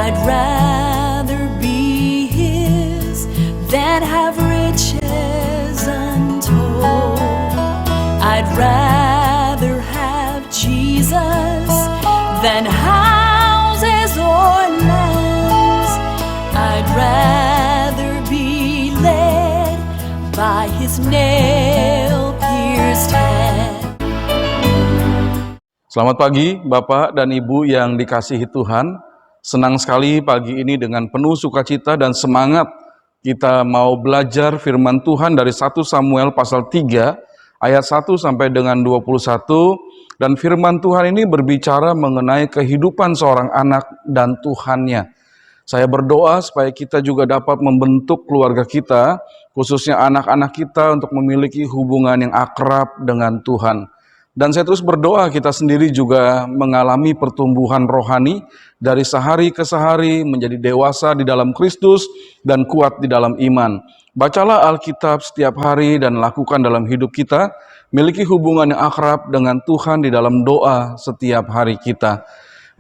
I'd rather be his than have riches untold. I'd rather have Jesus than houses or lands. I'd rather be led by his nail-pierced hand. Selamat pagi Bapak dan Ibu yang dikasihi Tuhan. Senang sekali pagi ini dengan penuh sukacita dan semangat kita mau belajar firman Tuhan dari 1 Samuel pasal 3 ayat 1 sampai dengan 21. Dan firman Tuhan ini berbicara mengenai kehidupan seorang anak dan Tuhannya. Saya berdoa supaya kita juga dapat membentuk keluarga kita, khususnya anak-anak kita, untuk memiliki hubungan yang akrab dengan Tuhan. Dan saya terus berdoa kita sendiri juga mengalami pertumbuhan rohani dari sehari ke sehari menjadi dewasa di dalam Kristus dan kuat di dalam iman. Bacalah Alkitab setiap hari dan lakukan dalam hidup kita, miliki hubungan yang akrab dengan Tuhan di dalam doa setiap hari kita.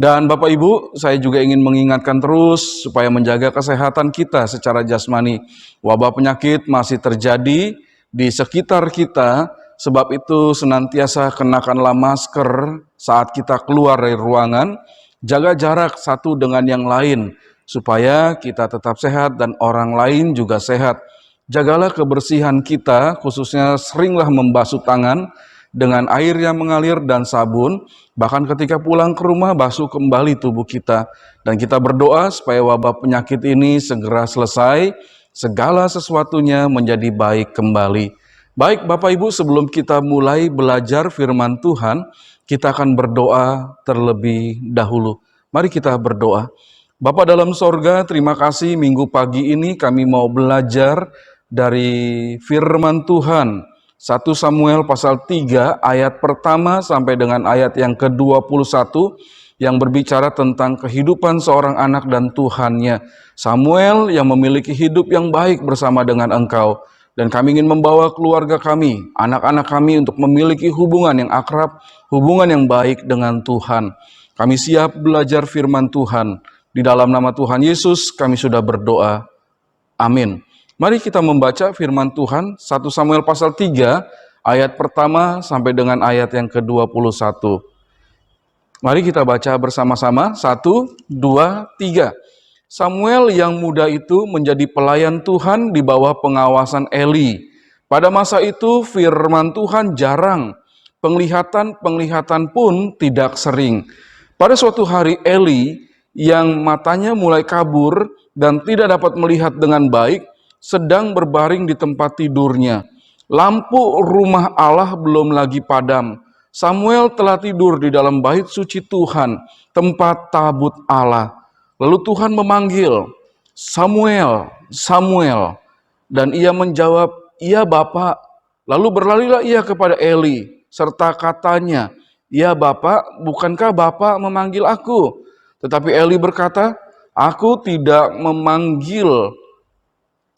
Dan Bapak Ibu, saya juga ingin mengingatkan terus supaya menjaga kesehatan kita secara jasmani. Wabah penyakit masih terjadi di sekitar kita. Sebab itu senantiasa kenakanlah masker saat kita keluar dari ruangan, jaga jarak satu dengan yang lain, supaya kita tetap sehat dan orang lain juga sehat. Jagalah kebersihan kita, khususnya seringlah membasuh tangan dengan air yang mengalir dan sabun, bahkan ketika pulang ke rumah basuh kembali tubuh kita. Dan kita berdoa supaya wabah penyakit ini segera selesai, segala sesuatunya menjadi baik kembali. Baik Bapak Ibu, sebelum kita mulai belajar firman Tuhan, kita akan berdoa terlebih dahulu. Mari kita berdoa. Bapa dalam sorga, terima kasih minggu pagi ini kami mau belajar dari firman Tuhan. 1 Samuel pasal 3 ayat pertama sampai dengan ayat yang ke-21 yang berbicara tentang kehidupan seorang anak dan Tuhannya. Samuel yang memiliki hidup yang baik bersama dengan Engkau. Dan kami ingin membawa keluarga kami, anak-anak kami untuk memiliki hubungan yang akrab, hubungan yang baik dengan Tuhan. Kami siap belajar firman Tuhan. Di dalam nama Tuhan Yesus kami sudah berdoa. Amin. Mari kita membaca firman Tuhan 1 Samuel pasal 3 ayat pertama sampai dengan ayat yang ke-21. Mari kita baca bersama-sama. 1, 2, 3. Samuel yang muda itu menjadi pelayan Tuhan di bawah pengawasan Eli. Pada masa itu firman Tuhan jarang, penglihatan pun tidak sering. Pada suatu hari Eli yang matanya mulai kabur dan tidak dapat melihat dengan baik, sedang berbaring di tempat tidurnya. Lampu rumah Allah belum lagi padam. Samuel telah tidur di dalam bait suci Tuhan, tempat tabut Allah. Lalu Tuhan memanggil, Samuel, Samuel. Dan ia menjawab, iya Bapak. Lalu berlarilah ia kepada Eli, serta katanya, ya Bapak, bukankah Bapak memanggil aku? Tetapi Eli berkata, aku tidak memanggil,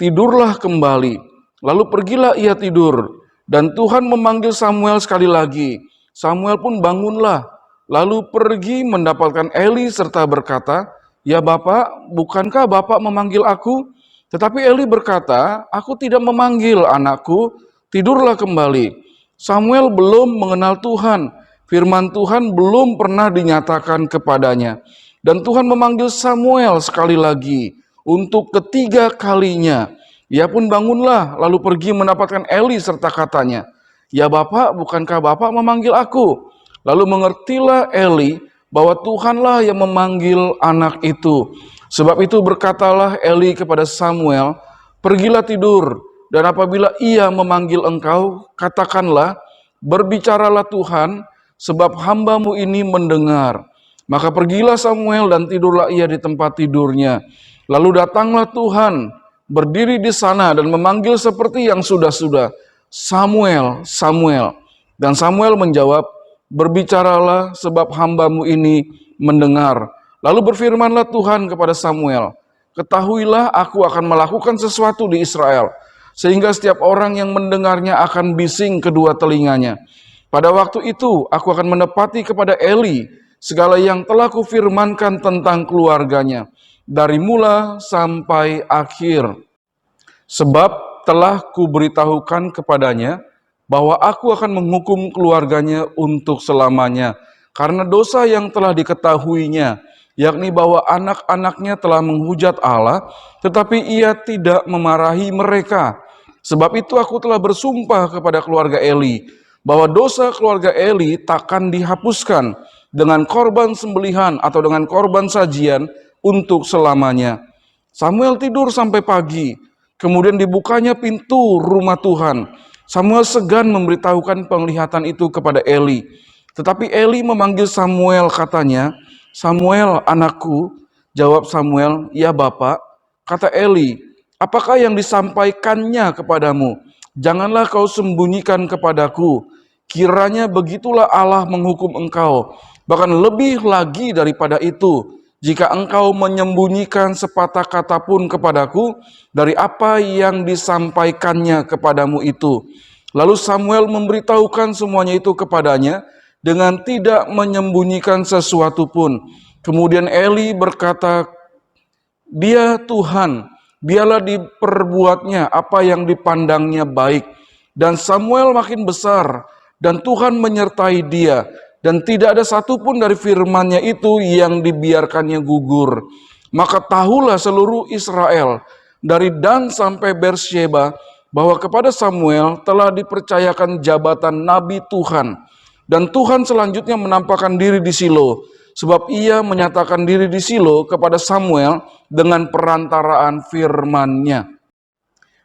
tidurlah kembali. Lalu pergilah ia tidur, dan Tuhan memanggil Samuel sekali lagi. Samuel pun bangunlah, lalu pergi mendapatkan Eli serta berkata, ya Bapak, bukankah Bapak memanggil aku? Tetapi Eli berkata, aku tidak memanggil anakku, tidurlah kembali. Samuel belum mengenal Tuhan, firman Tuhan belum pernah dinyatakan kepadanya. Dan Tuhan memanggil Samuel sekali lagi, untuk ketiga kalinya. Ia pun bangunlah, lalu pergi mendapatkan Eli serta katanya, ya Bapak, bukankah Bapak memanggil aku? Lalu mengertilah Eli, bahwa Tuhanlah yang memanggil anak itu. Sebab itu berkatalah Eli kepada Samuel, pergilah tidur, dan apabila ia memanggil engkau, katakanlah, berbicaralah Tuhan, sebab hambamu ini mendengar. Maka pergilah Samuel dan tidurlah ia di tempat tidurnya. Lalu datanglah Tuhan, berdiri di sana dan memanggil seperti yang sudah-sudah, Samuel, Samuel. Dan Samuel menjawab, berbicaralah sebab hambamu ini mendengar. Lalu berfirmanlah Tuhan kepada Samuel, ketahuilah aku akan melakukan sesuatu di Israel, sehingga setiap orang yang mendengarnya akan bising kedua telinganya. Pada waktu itu aku akan menepati kepada Eli segala yang telah kufirmankan tentang keluarganya. dari mula sampai akhir. Sebab telah kuberitahukan kepadanya bahwa aku akan menghukum keluarganya untuk selamanya karena dosa yang telah diketahuinya, yakni bahwa anak-anaknya telah menghujat Allah, tetapi ia tidak memarahi mereka. Sebab itu aku telah bersumpah kepada keluarga Eli, bahwa dosa keluarga Eli takkan dihapuskan dengan korban sembelihan atau dengan korban sajian untuk selamanya. Samuel tidur sampai pagi, kemudian dibukanya pintu rumah Tuhan. Samuel segan memberitahukan penglihatan itu kepada Eli. Tetapi Eli memanggil Samuel, katanya, "Samuel, anakku." Jawab Samuel, "Ya Bapak." Kata Eli, "Apakah yang disampaikannya kepadamu? Janganlah kau sembunyikan kepadaku. Kiranya begitulah Allah menghukum engkau. Bahkan lebih lagi daripada itu, jika engkau menyembunyikan sepatah kata pun kepadaku dari apa yang disampaikannya kepadamu itu." Lalu Samuel memberitahukan semuanya itu kepadanya dengan tidak menyembunyikan sesuatu pun. Kemudian Eli berkata, "Dia Tuhan, biarlah diperbuatnya apa yang dipandangnya baik." Dan Samuel makin besar, dan Tuhan menyertai dia, dan tidak ada satupun dari firman-Nya itu yang dibiarkannya gugur. Maka tahulah seluruh Israel, dari Dan sampai Beersheba, bahwa kepada Samuel telah dipercayakan jabatan Nabi Tuhan. Dan Tuhan selanjutnya menampakkan diri di Shilo, sebab ia menyatakan diri di Shilo kepada Samuel dengan perantaraan firman-Nya.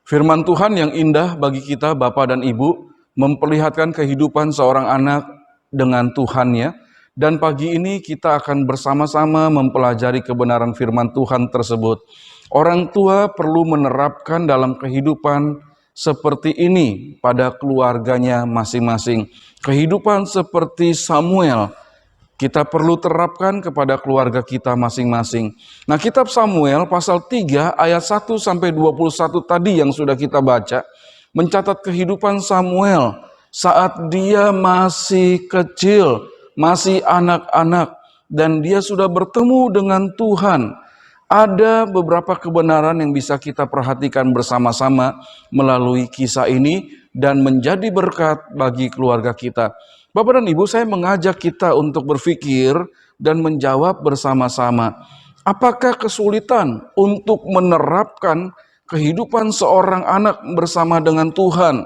Firman Tuhan yang indah bagi kita Bapak dan Ibu, memperlihatkan kehidupan seorang anak dengan Tuhannya. Dan pagi ini kita akan bersama-sama mempelajari kebenaran firman Tuhan tersebut. Orang tua perlu menerapkan dalam kehidupan seperti ini pada keluarganya masing-masing. Kehidupan seperti Samuel kita perlu terapkan kepada keluarga kita masing-masing. Nah, kitab Samuel pasal 3 ayat 1 sampai 21 tadi yang sudah kita baca mencatat kehidupan Samuel saat dia masih kecil, masih anak-anak, dan dia sudah bertemu dengan Tuhan. Ada beberapa kebenaran yang bisa kita perhatikan bersama-sama melalui kisah ini dan menjadi berkat bagi keluarga kita. Bapak dan Ibu, saya mengajak kita untuk berpikir dan menjawab bersama-sama. Apakah kesulitan untuk menerapkan kehidupan seorang anak bersama dengan Tuhan?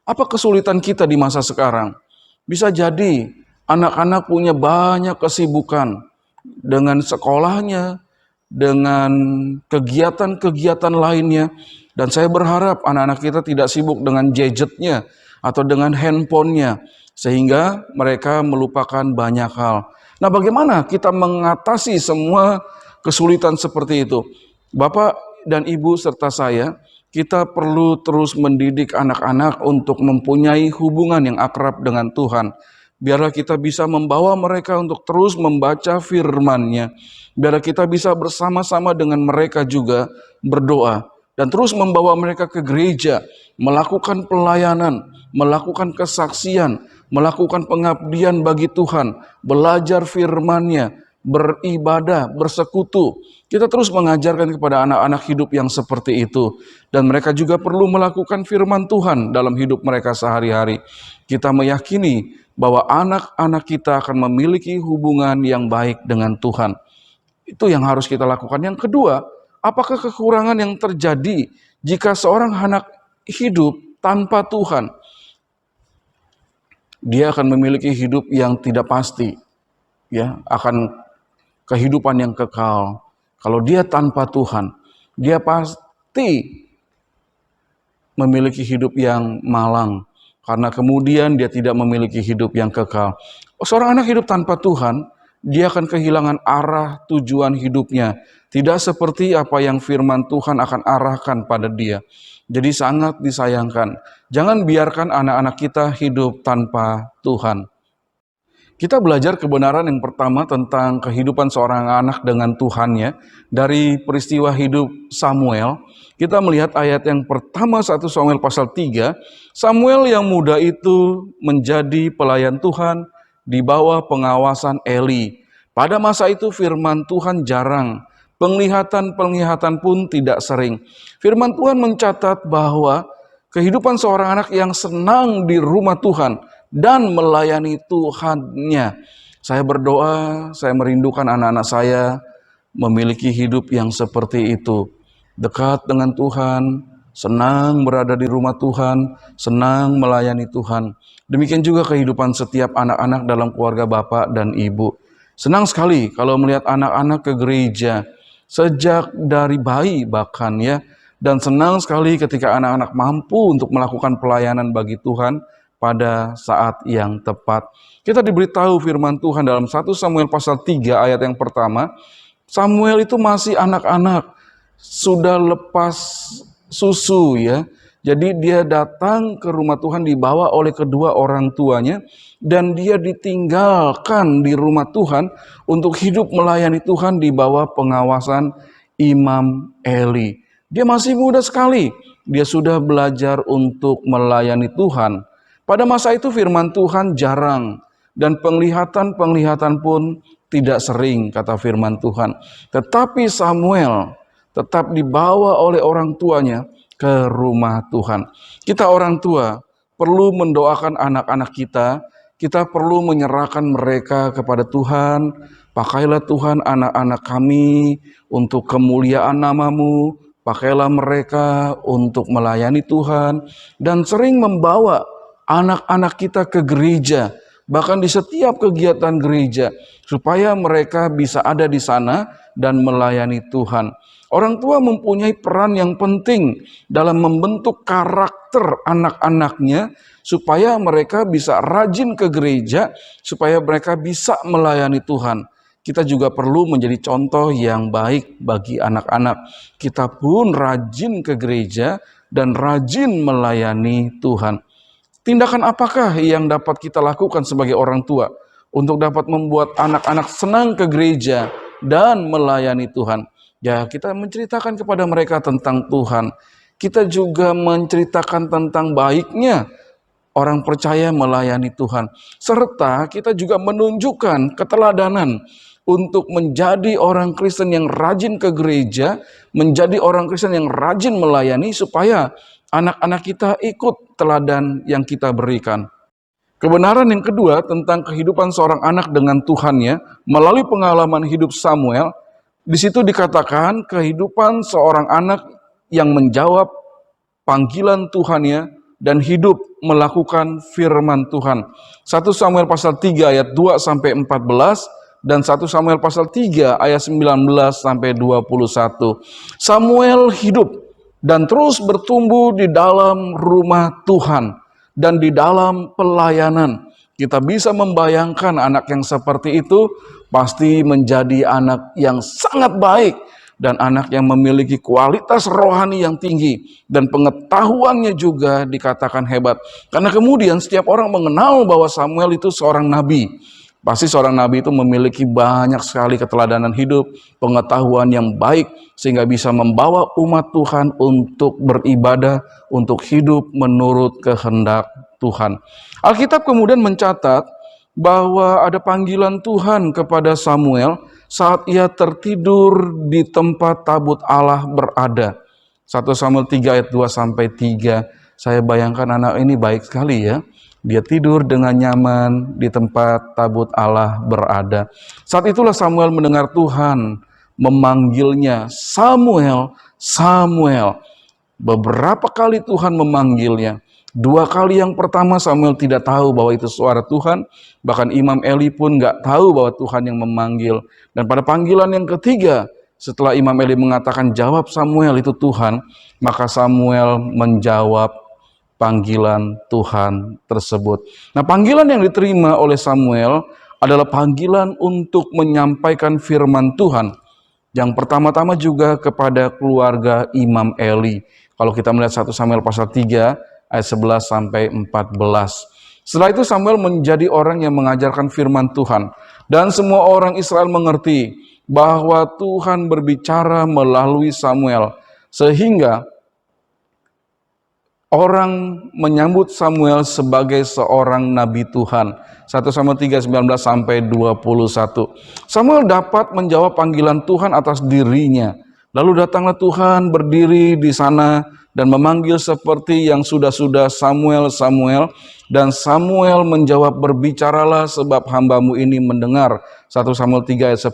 Apa kesulitan kita di masa sekarang? Bisa jadi anak-anak punya banyak kesibukan dengan sekolahnya, dengan kegiatan-kegiatan lainnya. Dan saya berharap anak-anak kita tidak sibuk dengan gadgetnya atau dengan handphonenya, sehingga mereka melupakan banyak hal. Nah, bagaimana kita mengatasi semua kesulitan seperti itu? Bapak dan Ibu serta saya, kita perlu terus mendidik anak-anak untuk mempunyai hubungan yang akrab dengan Tuhan. Biarlah kita bisa membawa mereka untuk terus membaca firman-Nya. Biarlah kita bisa bersama-sama dengan mereka juga berdoa. Dan terus membawa mereka ke gereja, melakukan pelayanan, melakukan kesaksian, melakukan pengabdian bagi Tuhan, belajar firman-Nya, beribadah, bersekutu. Kita terus mengajarkan kepada anak-anak hidup yang seperti itu. Dan mereka juga perlu melakukan firman Tuhan dalam hidup mereka sehari-hari. Kita meyakini bahwa anak-anak kita akan memiliki hubungan yang baik dengan Tuhan. Itu yang harus kita lakukan. Yang kedua, apakah kekurangan yang terjadi jika seorang anak hidup tanpa Tuhan? Dia akan memiliki hidup yang tidak pasti, ya, akan kehidupan yang kekal. Kalau dia tanpa Tuhan, dia pasti memiliki hidup yang malang, karena kemudian dia tidak memiliki hidup yang kekal. Seorang anak hidup tanpa Tuhan, dia akan kehilangan arah tujuan hidupnya. Tidak seperti apa yang firman Tuhan akan arahkan pada dia. Jadi sangat disayangkan. Jangan biarkan anak-anak kita hidup tanpa Tuhan. Kita belajar kebenaran yang pertama tentang kehidupan seorang anak dengan Tuhannya dari peristiwa hidup Samuel. Kita melihat ayat yang pertama 1 Samuel pasal 3. Samuel yang muda itu menjadi pelayan Tuhan di bawah pengawasan Eli. Pada masa itu firman Tuhan jarang, penglihatan-penglihatan pun tidak sering. Firman Tuhan mencatat bahwa kehidupan seorang anak yang senang di rumah Tuhan dan melayani Tuhannya. Saya berdoa, saya merindukan anak-anak saya memiliki hidup yang seperti itu. Dekat dengan Tuhan, senang berada di rumah Tuhan, senang melayani Tuhan. Demikian juga kehidupan setiap anak-anak dalam keluarga bapak dan ibu. Senang sekali kalau melihat anak-anak ke gereja, sejak dari bayi bahkan ya. Dan senang sekali ketika anak-anak mampu untuk melakukan pelayanan bagi Tuhan pada saat yang tepat. Kita diberitahu firman Tuhan dalam 1 Samuel pasal 3 ayat yang pertama. Samuel itu masih anak-anak, sudah lepas susu ya. Jadi dia datang ke rumah Tuhan dibawa oleh kedua orang tuanya. Dan dia ditinggalkan di rumah Tuhan untuk hidup melayani Tuhan di bawah pengawasan Imam Eli. Dia masih muda sekali, dia sudah belajar untuk melayani Tuhan. Pada masa itu firman Tuhan jarang dan penglihatan-penglihatan pun tidak sering, kata firman Tuhan. Tetapi Samuel tetap dibawa oleh orang tuanya ke rumah Tuhan. Kita orang tua perlu mendoakan anak-anak kita. Kita perlu menyerahkan mereka kepada Tuhan. Pakailah Tuhan anak-anak kami untuk kemuliaan nama-Mu. Pakailah mereka untuk melayani Tuhan. Dan sering membawa anak-anak kita ke gereja. Bahkan di setiap kegiatan gereja. Supaya mereka bisa ada di sana dan melayani Tuhan. Orang tua mempunyai peran yang penting dalam membentuk karakter anak-anaknya supaya mereka bisa rajin ke gereja, supaya mereka bisa melayani Tuhan. Kita juga perlu menjadi contoh yang baik bagi anak-anak. Kita pun rajin ke gereja dan rajin melayani Tuhan. Tindakan apakah yang dapat kita lakukan sebagai orang tua untuk dapat membuat anak-anak senang ke gereja dan melayani Tuhan? Ya, kita menceritakan kepada mereka tentang Tuhan. Kita juga menceritakan tentang baiknya orang percaya melayani Tuhan. Serta kita juga menunjukkan keteladanan untuk menjadi orang Kristen yang rajin ke gereja, menjadi orang Kristen yang rajin melayani supaya anak-anak kita ikut teladan yang kita berikan. Kebenaran yang kedua tentang kehidupan seorang anak dengan Tuhannya melalui pengalaman hidup Samuel. Di situ dikatakan kehidupan seorang anak yang menjawab panggilan Tuhannya dan hidup melakukan firman Tuhan. 1 Samuel pasal 3 ayat 2 sampai 14 dan 1 Samuel pasal 3 ayat 19 sampai 21. Samuel hidup dan terus bertumbuh di dalam rumah Tuhan dan di dalam pelayanan. Kita bisa membayangkan anak yang seperti itu pasti menjadi anak yang sangat baik dan anak yang memiliki kualitas rohani yang tinggi dan pengetahuannya juga dikatakan hebat. Karena kemudian setiap orang mengenal bahwa Samuel itu seorang nabi. Pasti seorang nabi itu memiliki banyak sekali keteladanan hidup, pengetahuan yang baik sehingga bisa membawa umat Tuhan untuk beribadah, untuk hidup menurut kehendak Tuhan. Alkitab kemudian mencatat bahwa ada panggilan Tuhan kepada Samuel saat ia tertidur di tempat tabut Allah berada. 1 Samuel 3 ayat 2 sampai 3. Saya bayangkan anak ini baik sekali ya. Dia tidur dengan nyaman di tempat tabut Allah berada. Saat itulah Samuel mendengar Tuhan memanggilnya, Samuel, Samuel. Beberapa kali Tuhan memanggilnya. 2 kali yang pertama Samuel tidak tahu bahwa itu suara Tuhan. Bahkan Imam Eli pun gak tahu bahwa Tuhan yang memanggil. Dan pada panggilan yang ketiga, setelah Imam Eli mengatakan jawab Samuel itu Tuhan, maka Samuel menjawab panggilan Tuhan tersebut. Nah, panggilan yang diterima oleh Samuel adalah panggilan untuk menyampaikan firman Tuhan. Yang pertama-tama juga kepada keluarga Imam Eli. Kalau kita melihat 1 Samuel pasal 3 ayat 11 sampai 14. Setelah itu Samuel menjadi orang yang mengajarkan firman Tuhan. Dan semua orang Israel mengerti bahwa Tuhan berbicara melalui Samuel. Sehingga orang menyambut Samuel sebagai seorang nabi Tuhan. 1 Samuel 3, 19 sampai 21. Samuel dapat menjawab panggilan Tuhan atas dirinya. Lalu datanglah Tuhan berdiri di sana dan memanggil seperti yang sudah-sudah, Samuel, Samuel. Dan Samuel menjawab, berbicaralah sebab hambamu ini mendengar. 1 Samuel 3 ayat 10.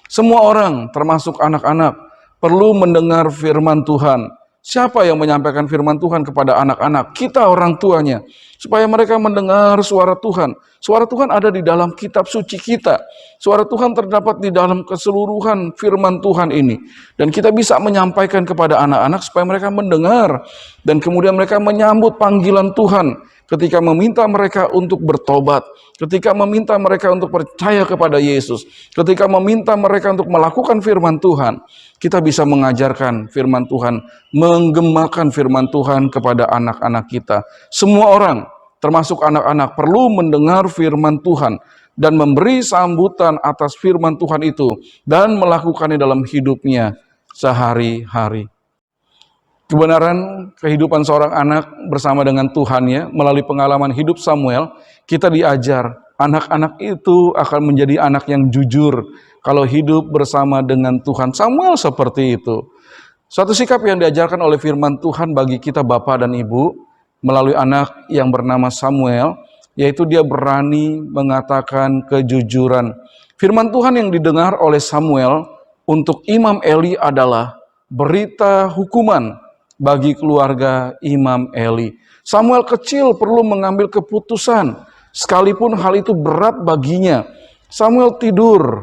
Semua orang termasuk anak-anak perlu mendengar firman Tuhan. Siapa yang menyampaikan firman Tuhan kepada anak-anak? Kita orang tuanya. Supaya mereka mendengar suara Tuhan. Suara Tuhan ada di dalam kitab suci kita. Suara Tuhan terdapat di dalam keseluruhan firman Tuhan ini. Dan kita bisa menyampaikan kepada anak-anak supaya mereka mendengar. Dan kemudian mereka menyambut panggilan Tuhan. Ketika meminta mereka untuk bertobat. Ketika meminta mereka untuk percaya kepada Yesus. Ketika meminta mereka untuk melakukan firman Tuhan. Kita bisa mengajarkan firman Tuhan, menggemakan firman Tuhan kepada anak-anak kita. Semua orang, termasuk anak-anak, perlu mendengar firman Tuhan dan memberi sambutan atas firman Tuhan itu dan melakukannya dalam hidupnya sehari-hari. Kebenaran kehidupan seorang anak bersama dengan Tuhannya melalui pengalaman hidup Samuel, kita diajar anak-anak itu akan menjadi anak yang jujur kalau hidup bersama dengan Tuhan. Samuel seperti itu. Suatu sikap yang diajarkan oleh firman Tuhan bagi kita Bapak dan Ibu melalui anak yang bernama Samuel, yaitu dia berani mengatakan kejujuran. Firman Tuhan yang didengar oleh Samuel untuk Imam Eli adalah berita hukuman bagi keluarga Imam Eli. Samuel kecil perlu mengambil keputusan, sekalipun hal itu berat baginya. Samuel tidur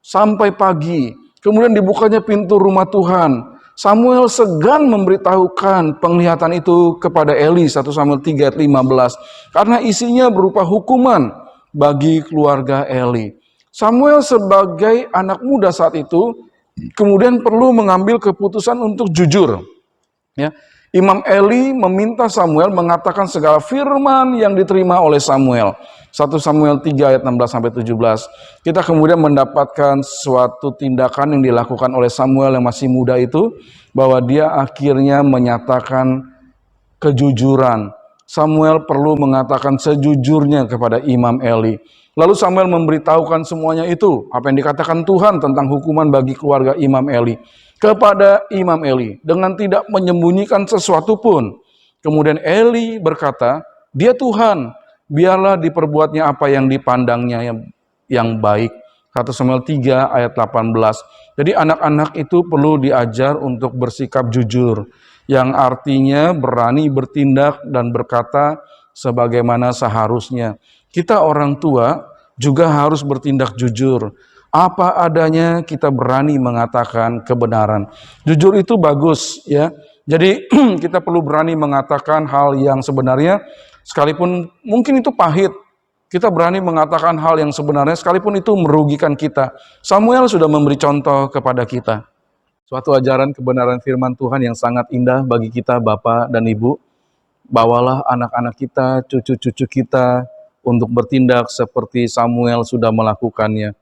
sampai pagi, kemudian dibukanya pintu rumah Tuhan. Samuel segan memberitahukan penglihatan itu kepada Eli, 1 Samuel 3 ayat 15, karena isinya berupa hukuman bagi keluarga Eli. Samuel sebagai anak muda saat itu, kemudian perlu mengambil keputusan untuk jujur. Ya, Imam Eli meminta Samuel mengatakan segala firman yang diterima oleh Samuel. 1 Samuel 3 ayat 16 sampai 17. Kita kemudian mendapatkan suatu tindakan yang dilakukan oleh Samuel yang masih muda itu, bahwa dia akhirnya menyatakan kejujuran. Samuel perlu mengatakan sejujurnya kepada Imam Eli. Lalu Samuel memberitahukan semuanya itu, apa yang dikatakan Tuhan tentang hukuman bagi keluarga Imam Eli, kepada Imam Eli dengan tidak menyembunyikan sesuatu pun. Kemudian Eli berkata, dia Tuhan, biarlah diperbuatnya apa yang dipandangnya yang baik. 1 Samuel 3 ayat 18. Jadi anak-anak itu perlu diajar untuk bersikap jujur, yang artinya berani bertindak dan berkata sebagaimana seharusnya. Kita orang tua juga harus bertindak jujur. Apa adanya, kita berani mengatakan kebenaran. Jujur itu bagus, ya. Jadi kita perlu berani mengatakan hal yang sebenarnya, sekalipun mungkin itu pahit. Kita berani mengatakan hal yang sebenarnya, sekalipun itu merugikan kita. Samuel sudah memberi contoh kepada kita. Suatu ajaran kebenaran firman Tuhan yang sangat indah bagi kita Bapak dan Ibu. Bawalah anak-anak kita, cucu-cucu kita untuk bertindak seperti Samuel sudah melakukannya.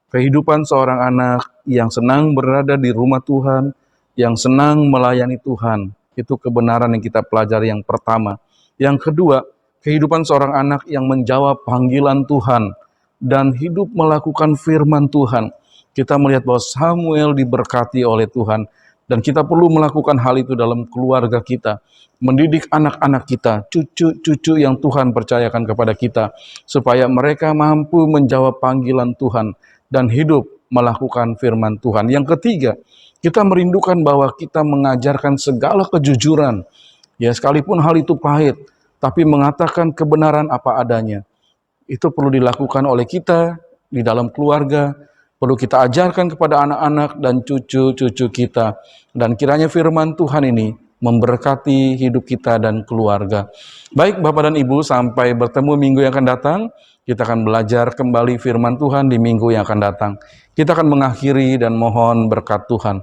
Kehidupan seorang anak yang senang berada di rumah Tuhan, yang senang melayani Tuhan, itu kebenaran yang kita pelajari yang pertama. Yang kedua, kehidupan seorang anak yang menjawab panggilan Tuhan dan hidup melakukan firman Tuhan. Kita melihat bahwa Samuel diberkati oleh Tuhan, dan kita perlu melakukan hal itu dalam keluarga kita. Mendidik anak-anak kita, cucu-cucu yang Tuhan percayakan kepada kita, supaya mereka mampu menjawab panggilan Tuhan dan hidup melakukan firman Tuhan. Yang ketiga, kita merindukan bahwa kita mengajarkan segala kejujuran. Ya, sekalipun hal itu pahit, tapi mengatakan kebenaran apa adanya. Itu perlu dilakukan oleh kita di dalam keluarga, perlu kita ajarkan kepada anak-anak dan cucu-cucu kita. Dan kiranya firman Tuhan ini memberkati hidup kita dan keluarga. Baik Bapak dan Ibu, sampai bertemu minggu yang akan datang. Kita akan belajar kembali firman Tuhan di minggu yang akan datang. Kita akan mengakhiri dan mohon berkat Tuhan.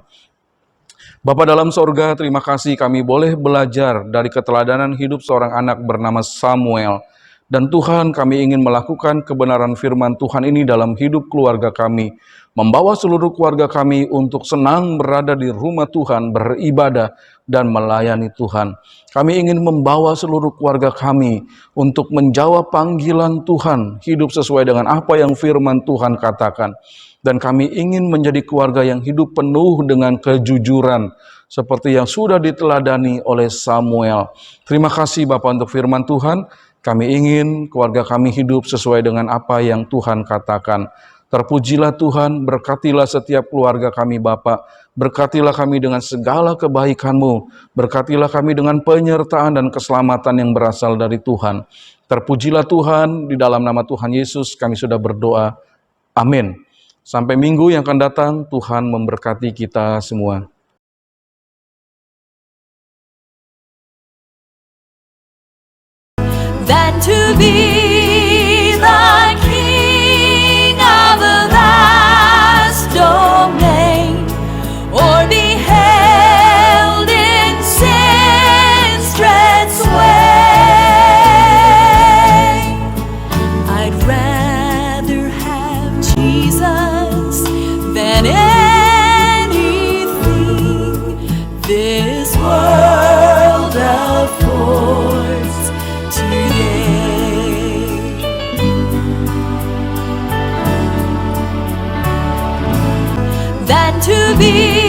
Bapa dalam sorga, terima kasih kami boleh belajar dari keteladanan hidup seorang anak bernama Samuel. Dan Tuhan, kami ingin melakukan kebenaran firman Tuhan ini dalam hidup keluarga kami, membawa seluruh keluarga kami untuk senang berada di rumah Tuhan, beribadah dan melayani Tuhan. Kami ingin membawa seluruh keluarga kami untuk menjawab panggilan Tuhan, hidup sesuai dengan apa yang firman Tuhan katakan. Dan kami ingin menjadi keluarga yang hidup penuh dengan kejujuran, seperti yang sudah diteladani oleh Samuel. Terima kasih Bapak untuk firman Tuhan. Kami ingin keluarga kami hidup sesuai dengan apa yang Tuhan katakan. Terpujilah Tuhan, berkatilah setiap keluarga kami Bapa. Berkatilah kami dengan segala kebaikan-Mu. Berkatilah kami dengan penyertaan dan keselamatan yang berasal dari Tuhan. Terpujilah Tuhan, di dalam nama Tuhan Yesus kami sudah berdoa. Amin. Sampai minggu yang akan datang, Tuhan memberkati kita semua. Than to be the king of a vast domain, or be held in sin's dread sway. I'd rather have Jesus than anything this world affords today. Than to be